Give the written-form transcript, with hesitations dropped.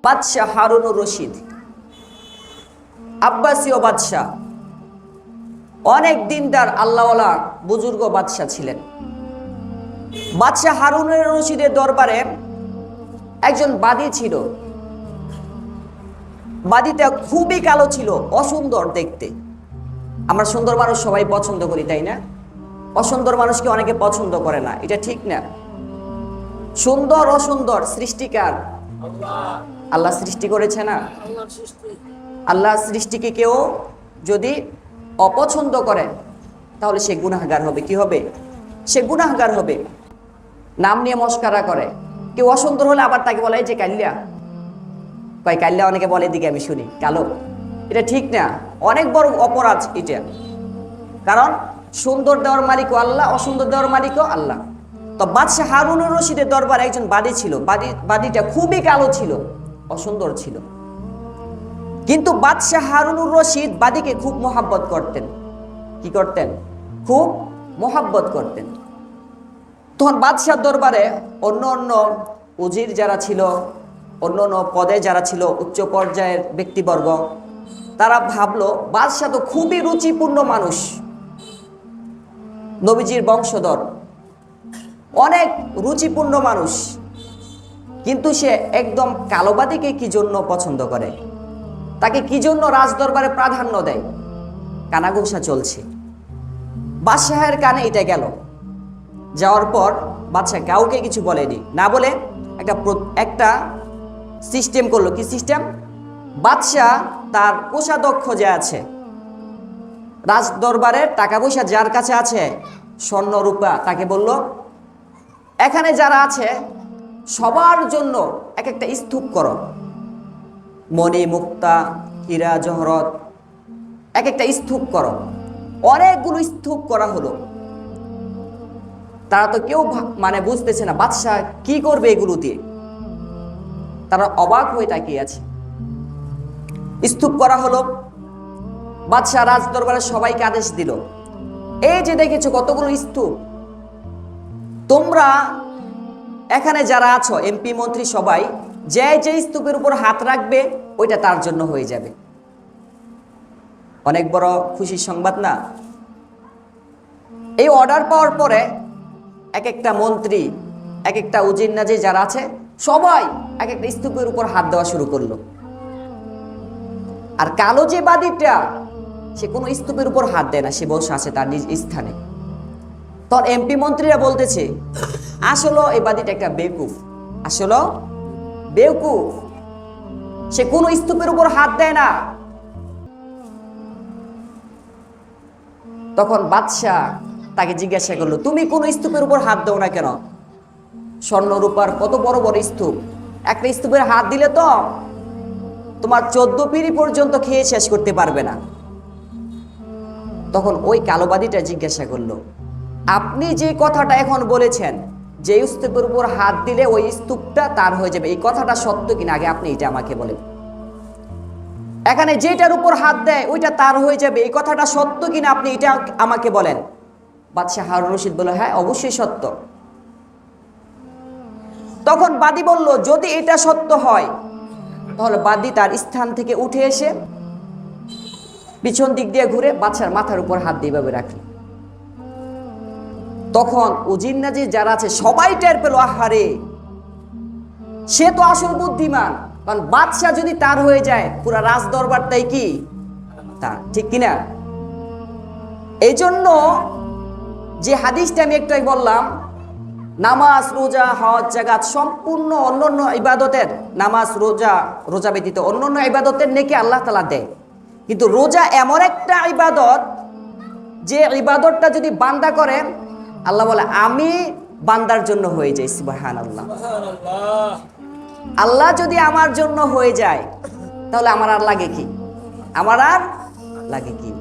বাদশাহ হারুনুর রশিদ আব্বাসীয় বাদশাহ, অনেক দিনদার আল্লাহওয়ালা বুজুর্গ বাদশাহ ছিলেন। বাদশাহ হারুনুর রশিদের দরবারে একজন বাদী ছিল। বাদীটা খুবই কালো ছিল, অসুন্দর দেখতে। আমরা সুন্দর মানুষ সবাই পছন্দ করি, তাই না? অসুন্দর মানুষকে অনেকে পছন্দ করে না, এটা ঠিক না। সুন্দর অসুন্দর সৃষ্টিকার আল্লাহ সৃষ্টি করেছে না? আল্লাহ সৃষ্টিকে কেউ যদি অপছন্দ করে তাহলে সে গুনাহগার হবে। কি হবে? সে গুনাহগার হবে। নাম নিয়ে মস্কারা করে। কেউ অসুন্দর হলে আবার তাকে বলে যে কাল্যা, কয় কাল্যা, অনেকে বলে, দিকে আমি শুনি কালো। এটা ঠিক না, অনেক বড় অপরাধ এটা। কারণ সুন্দর দেওয়ার মালিকও আল্লাহ, অসুন্দর দেওয়ার মালিকও আল্লাহ। তো বাদশাহ হারুনুর রশিদের দরবারে একজন বাদী ছিল। বাদীটা খুবই কালো ছিল, অসুন্দর ছিল। কিন্তু বাদশাহ হারুনুর রশিদ বাদীকে খুব মহাব্বত করতেন। কি করতেন? খুব মহাব্বত করতেন। তখন বাদশাহ দরবারে অন্য অন্য উজির যারা ছিল, অন্য অন্য পদে যারা ছিল, উচ্চ পর্যায়ের ব্যক্তিবর্গ, তারা ভাবলো বাদশাহ তো খুবই রুচিপূর্ণ মানুষ, নবীজির বংশধর, অনেক রুচিপূর্ণ মানুষ, কিন্তু সে একদম কালোবাদীকে কি জন্য পছন্দ করে, তাকে কি জন্য রাজদরবারে প্রাধান্য দেয়? কানাঘুষা চলছে। বাদশাহের কানে এটা গেল। যাওয়ার পর বাদশাহ কাউকে কিছু বলেনি, না বলে একটা সিস্টেম করলো। কি সিস্টেম? বাদশাহ তার কোষাধ্যক্ষ যে আছে, রাজদরবারের টাকা পয়সা যার কাছে আছে, স্বর্ণ রূপা, তাকে বলল এখানে যারা আছে সবার জন্য এক একটা স্তূপ করো, মণি মুক্তা হীরা জহরত, এক একটা স্তূপ করো। অনেকগুলো স্তূপ করা হলো। তারা তো কেউ বুঝতেছে না বাদশাহ কি করবে এগুলো দিয়ে। তারা অবাক হয়ে তাকিয়ে আছে। স্তূপ করা হলো। বাদশাহ রাজ দরবারে সবাইকে আদেশ দিল, এই যে দেখেছো কতগুলো স্তূপ, তোমরা এখানে যারা আছো এমপি মন্ত্রী সবাই যে যে স্তূপের উপর হাত রাখবে ওইটা তার জন্য হয়ে যাবে। অনেক বড় খুশির সংবাদ না? এই অর্ডার পাওয়ার পরে এক একটা মন্ত্রী, এক একটা উজির নাজির যারা আছে সবাই এক একটা স্তূপের উপর হাত দেওয়া শুরু করলো। আর কালো যে বাদীটা, সে কোনো স্তূপের উপর হাত দেয় না, সে বসে আছে তার নিজ স্থানে। তখন এমপি মন্ত্রীরা বলতেছে, আসলে এই বাদীটা একটা বেকুফ, আসলে বেকুফ, সে কোনো স্তূপের উপর হাত দেয় না। তখন বাদশাহ তাকে জিজ্ঞাসা করলো, তুমি কোন স্তূপের উপর হাত দাও না কেন? স্বর্ণ রূপার কত বড় বড় স্তূপ, একটা স্তূপের হাত দিলে তো তোমার 14 পিঁড়ি পর্যন্ত খেয়ে শেষ করতে পারবে না। তখন ওই কালোবাদীটা জিজ্ঞাসা করলো, আপনি যে কথাটা এখন বলেছেন যে স্তূপের উপর হাত দিলে ওই স্তূপটা তার হয়ে যাবে, এই কথাটা সত্য কিনা আগে আপনি এটা আমাকে বলেন। এখানে যেটার উপর হাত দেয় ওইটা তার হয়ে যাবে, এই কথাটা সত্য কিনা আপনি এটা আমাকে বলেন। বাদশাহ হারুনুর রশিদ বলল, হ্যাঁ অবশ্যই সত্য। তখন বাদী বলল, যদি এটা সত্য হয় তাহলে বাদী তার স্থান থেকে উঠে এসে পিছন দিক দিয়ে ঘুরে বাদশার মাথার উপর হাত দিয়ে ভাবে রাখে। তখন উজির নাজির যারা আছে সবাই টের পেল, আহারে সে তো আসল বুদ্ধিমান, কারণ বাদশাহ যদি তার হয়ে যায় পুরা রাজ দরবারটাই কি তার, ঠিক কিনা? এই জন্য যে হাদিসটা আমি একটু বললাম, নামাজ রোজা হজ জাকাত সম্পূর্ণ অন্যান্য ইবাদতের, নামাজ রোজা ব্যতীত অন্যান্য ইবাদতের নেকি আল্লাহ তাআলা দেয়, কিন্তু রোজা এমন একটা ইবাদত যে ইবাদতটা যদি বান্দা করে আল্লাহ বলে আমি বান্দার জন্য হয়ে যাই। সুবহানাল্লাহ। আল্লাহ যদি আমার জন্য হয়ে যায় তাহলে আমার আর লাগে কি? আমার আর লাগে কি?